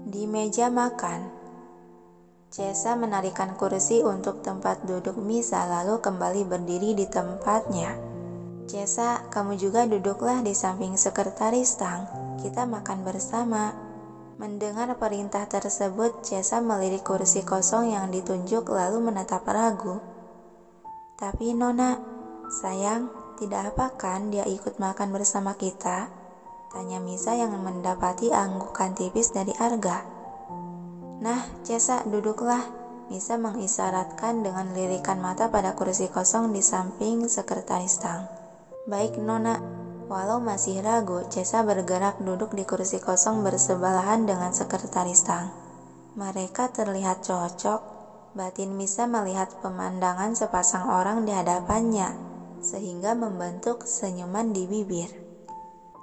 Di meja makan, Cesa menarikan kursi untuk tempat duduk Misa lalu kembali berdiri di tempatnya. Cesa, kamu juga duduklah di samping sekretaris Tang. Kita makan bersama. Mendengar perintah tersebut, Cesa melirik kursi kosong yang ditunjuk lalu menatap ragu. Tapi Nona, sayang, tidak apa kan dia ikut makan bersama kita? Tanya Misa yang mendapati anggukan tipis dari Arga. Nah, Cesa, duduklah. Misa mengisyaratkan dengan lirikan mata pada kursi kosong di samping sekretaris Tang. Baik Nona. Walau masih ragu, Cesa bergerak duduk di kursi kosong bersebelahan dengan sekretaris Tang. Mereka terlihat cocok. Batin Misa melihat pemandangan sepasang orang di hadapannya, sehingga membentuk senyuman di bibir.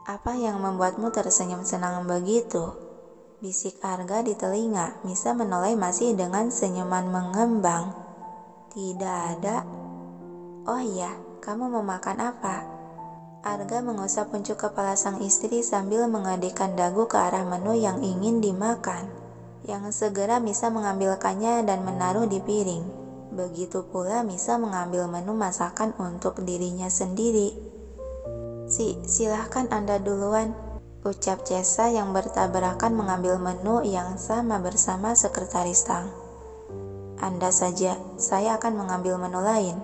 Apa yang membuatmu tersenyum senang begitu? Bisik Arga di telinga. Misa menoleh masih dengan senyuman mengembang. Tidak ada. Oh iya, kamu mau makan apa? Arga mengusap puncuk kepala sang istri sambil mengedikkan dagu ke arah menu yang ingin dimakan. Yang segera Misa mengambilkannya dan menaruh di piring. Begitu pula Misa mengambil menu masakan untuk dirinya sendiri. Silahkan Anda duluan, ucap Cesa yang bertabrakan mengambil menu yang sama bersama sekretaris Tang. Anda saja, saya akan mengambil menu lain,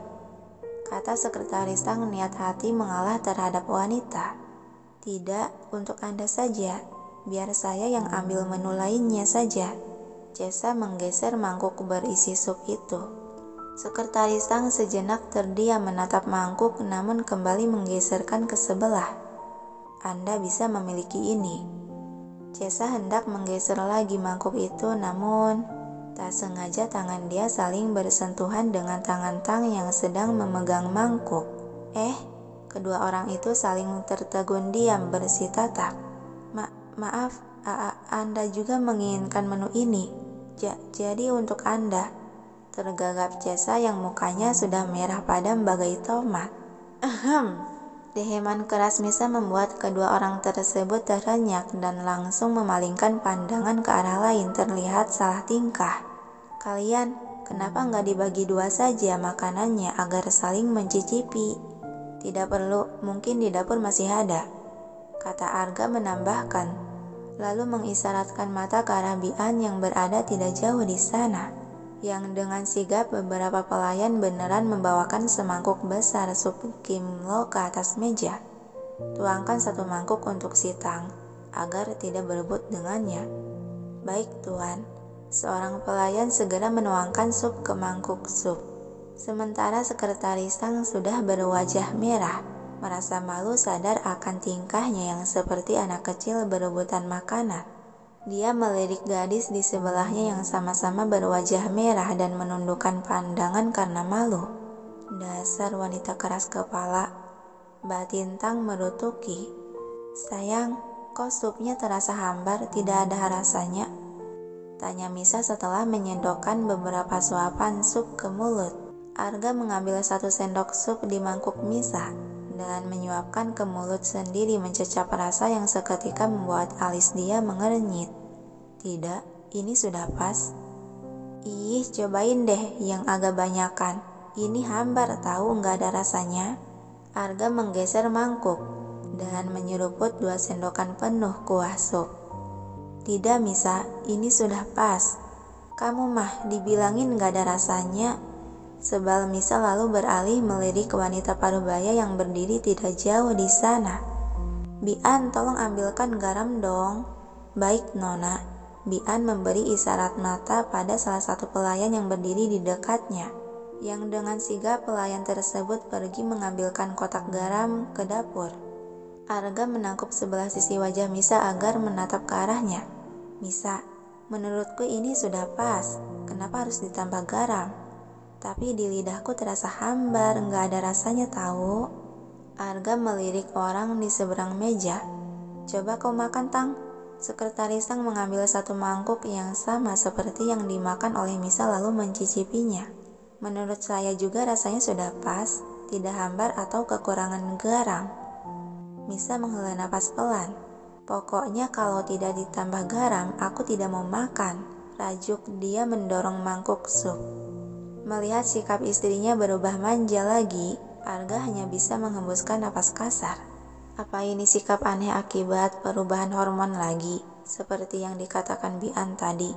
kata sekretaris Tang niat hati mengalah terhadap wanita. Tidak, untuk Anda saja, biar saya yang ambil menu lainnya saja. Cesa menggeser mangkuk berisi sup itu. Sekretaris Tang sejenak terdiam menatap mangkuk namun kembali menggeserkan ke sebelah. Anda bisa memiliki ini. Cesa hendak menggeser lagi mangkuk itu namun tak sengaja tangan dia saling bersentuhan dengan tangan Tang yang sedang memegang mangkuk. Kedua orang itu saling tertegun diam bersitatap. Maaf, Anda juga menginginkan menu ini. Jadi untuk Anda. Tergagap Cesa yang mukanya sudah merah padam bagai tomat. Deheman keras Misa membuat kedua orang tersebut terenyak dan langsung memalingkan pandangan ke arah lain terlihat salah tingkah. Kalian, kenapa nggak dibagi dua saja makanannya agar saling mencicipi? Tidak perlu, mungkin di dapur masih ada, kata Arga menambahkan, lalu mengisyaratkan mata ke arah Bian yang berada tidak jauh di sana. Yang dengan sigap beberapa pelayan beneran membawakan semangkuk besar sup kimlo ke atas meja. Tuangkan satu mangkuk untuk si Tang, agar tidak berebut dengannya. Baik Tuan, seorang pelayan segera menuangkan sup ke mangkuk sup. Sementara sekretaris Tang sudah berwajah merah, merasa malu sadar akan tingkahnya yang seperti anak kecil berebutan makanan. Dia melirik gadis di sebelahnya yang sama-sama berwajah merah dan menundukkan pandangan karena malu. Dasar wanita keras kepala, batin Tang merutuki. Sayang, kok supnya terasa hambar, tidak ada rasanya? Tanya Misa setelah menyendokkan beberapa suapan sup ke mulut. Arga mengambil satu sendok sup di mangkuk Misa dan menyuapkan ke mulut sendiri mencecap rasa yang seketika membuat alis dia mengernyit. Tidak, ini sudah pas. Ih, cobain deh yang agak banyakan. Ini hambar tahu nggak ada rasanya. Arga menggeser mangkuk dan menyeruput 2 sendokan penuh kuah sup. Tidak Misa, ini sudah pas. Kamu mah dibilangin nggak ada rasanya. Sebal Misa lalu beralih melirik wanita parubaya yang berdiri tidak jauh di sana. Bian, tolong ambilkan garam dong. Baik Nona. Bian memberi isyarat mata pada salah satu pelayan yang berdiri di dekatnya. Yang dengan sigap pelayan tersebut pergi mengambilkan kotak garam ke dapur. Arga menangkup sebelah sisi wajah Misa agar menatap ke arahnya. Misa, menurutku ini sudah pas. Kenapa harus ditambah garam? Tapi di lidahku terasa hambar, nggak ada rasanya tahu. Arga melirik orang di seberang meja. Coba kau makan Tang. Sekretaris Tang mengambil satu mangkuk yang sama seperti yang dimakan oleh Misa lalu mencicipinya. Menurut saya juga rasanya sudah pas, tidak hambar atau kekurangan garam. Misa menghela napas pelan. Pokoknya kalau tidak ditambah garam, aku tidak mau makan, rajuk dia mendorong mangkuk sup. Melihat sikap istrinya berubah manja lagi, Arga hanya bisa menghembuskan napas kasar. Apa ini sikap aneh akibat perubahan hormon lagi, seperti yang dikatakan Bian tadi?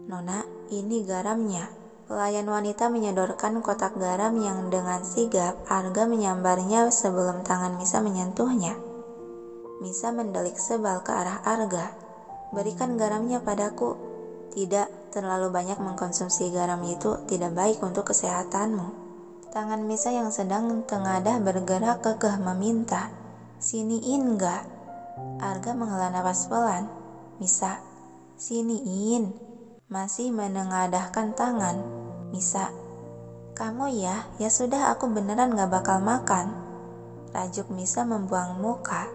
Nona, ini garamnya. Pelayan wanita menyodorkan kotak garam yang dengan sigap Arga menyambarnya sebelum tangan Misa menyentuhnya. Misa mendelik sebal ke arah Arga. Berikan garamnya padaku. Tidak, terlalu banyak mengkonsumsi garam itu tidak baik untuk kesehatanmu. Tangan Misa yang sedang tengadah bergerak kekeh meminta. Siniin gak? Arga menghela napas pelan. Misa, siniin. Masih menengadahkan tangan. Misa, kamu ya sudah aku beneran gak bakal makan. Rajuk Misa membuang muka.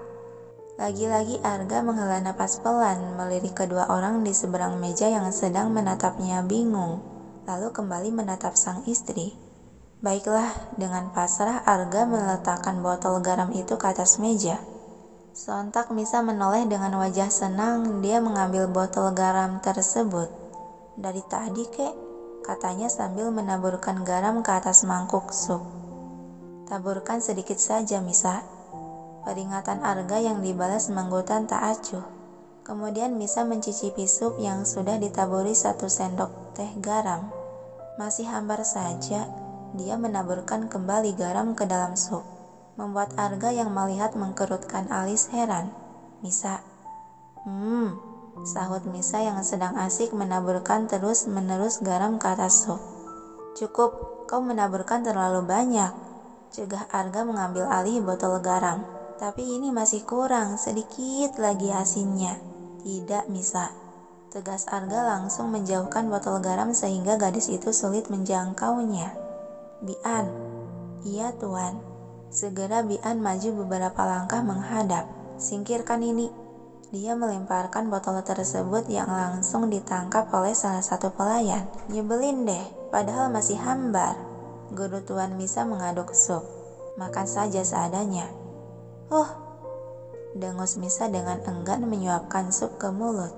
Lagi-lagi Arga menghela napas pelan melirik kedua orang di seberang meja yang sedang menatapnya bingung, lalu kembali menatap sang istri. Baiklah, dengan pasrah Arga meletakkan botol garam itu ke atas meja. Sontak Misa menoleh dengan wajah senang. Dia mengambil botol garam tersebut. Dari tadi kek, katanya sambil menaburkan garam ke atas mangkuk sup. Taburkan sedikit saja, Misa. Peringatan Arga yang dibalas menggutan tak acuh. Kemudian Misa mencicipi sup yang sudah ditaburi 1 sendok teh garam. Masih hambar saja, dia menaburkan kembali garam ke dalam sup. Membuat Arga yang melihat mengkerutkan alis heran. Misa, sahut Misa yang sedang asik menaburkan terus-menerus garam ke atas sup. Cukup, kau menaburkan terlalu banyak, cegah Arga mengambil alih botol garam. Tapi ini masih kurang, sedikit lagi asinnya. Tidak, Misa. Tegas Arga langsung menjauhkan botol garam sehingga gadis itu sulit menjangkaunya. Bian. Iya, Tuan. Segera Bian maju beberapa langkah menghadap. Singkirkan ini. Dia melemparkan botol tersebut yang langsung ditangkap oleh salah satu pelayan. Nyebelin deh, padahal masih hambar. Guru Tuan Misa mengaduk sup. Makan saja seadanya. Dengus Misa dengan enggan menyuapkan sup ke mulut.